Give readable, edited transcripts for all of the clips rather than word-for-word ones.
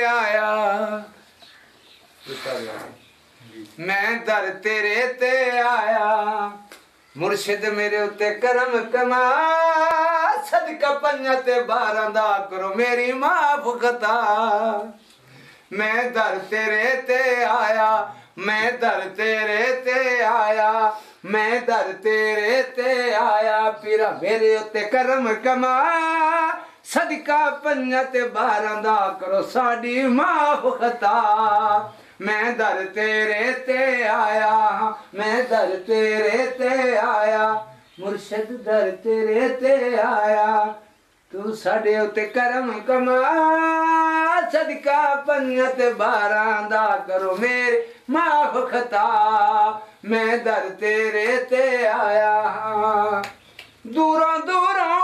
आया मैं दर तेरे ते आया मुर्शिद मेरे उत्ते करम कमा सदका पंजा ते 12 दा करो मेरी माफ खता मैं दर तेरे ते आया मैं दर तेरे ते आया मैं दर तेरे ते आया पीरा मेरे उत्ते करम कमा सदका पंजा ते 12 दा करो साडी माफ खता मैं दर तेरे ते आया मैं दर तेरे ते आया मुर्शिद दर तेरे ते आया तू साडे उत्ते करम कमा सदका पंजा ते 12 दा करो मेरे माफ खता मैं दर तेरे ते आया दूरों दूरों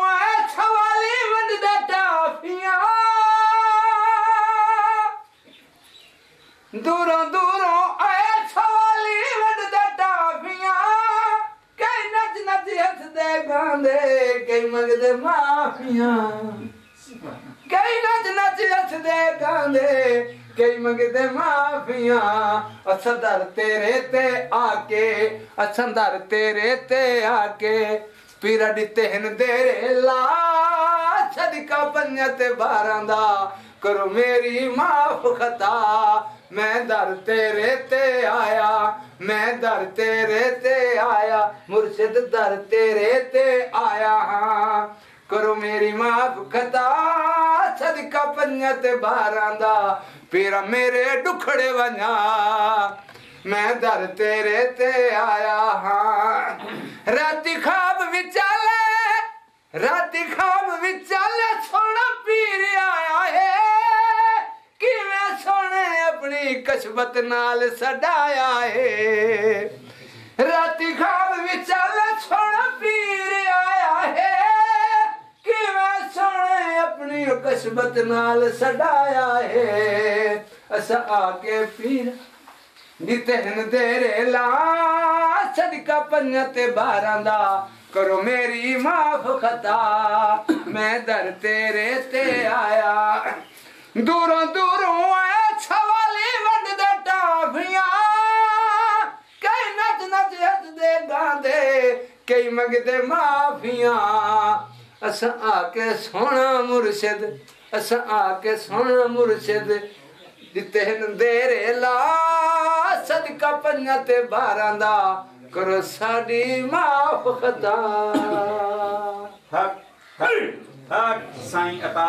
छवाली वंडदा टाफियां दूरों दूरों आया छवाली वंडदा टाफियां कई नच नच हसदे गांदे कई मंगदे माफियां कई नच नच हसदे गांदे कई मंगदे माफियां असा दर तेरे ते आके असा दर तेरे ते आके पीरा दिते हन तेरे ला सदका पंजा ते 12 दा करो मेरी माफ खता मैं दर तेरे ते आया मैं दर तेरे ते आया मुर्शिद दर तेरे ते आया करो मेरी माफ खता सदका पंजा ते 12 दा पीरा मेरे दुखड़े वना मैं दर तेरे ते आया राती ख्वाब विचाले सोना पीर आया है कि मैं सोने अपनी कस्बत नाल सडाया है राती ख्वाब विचाले सोना पीर आया है कि मैं सोने अपनी कस्बत नाल सडाया है असा आके पीर नितहन तेरे ला सदका पंजा ते 12 दा करो मेरी माफ खता मैं दर तेरे ते आया दूरों दूरों आया छवाली वंडदा टाफियां कई नच नच हसदे गांदे कई मंगदे माफियां असा आके सोना मुर्शिद असा आके सोना मुर्शिद दिते हन तेरे ला सदका पंजा ते 12 दा करो साडी माफ खता हक हक साईं अता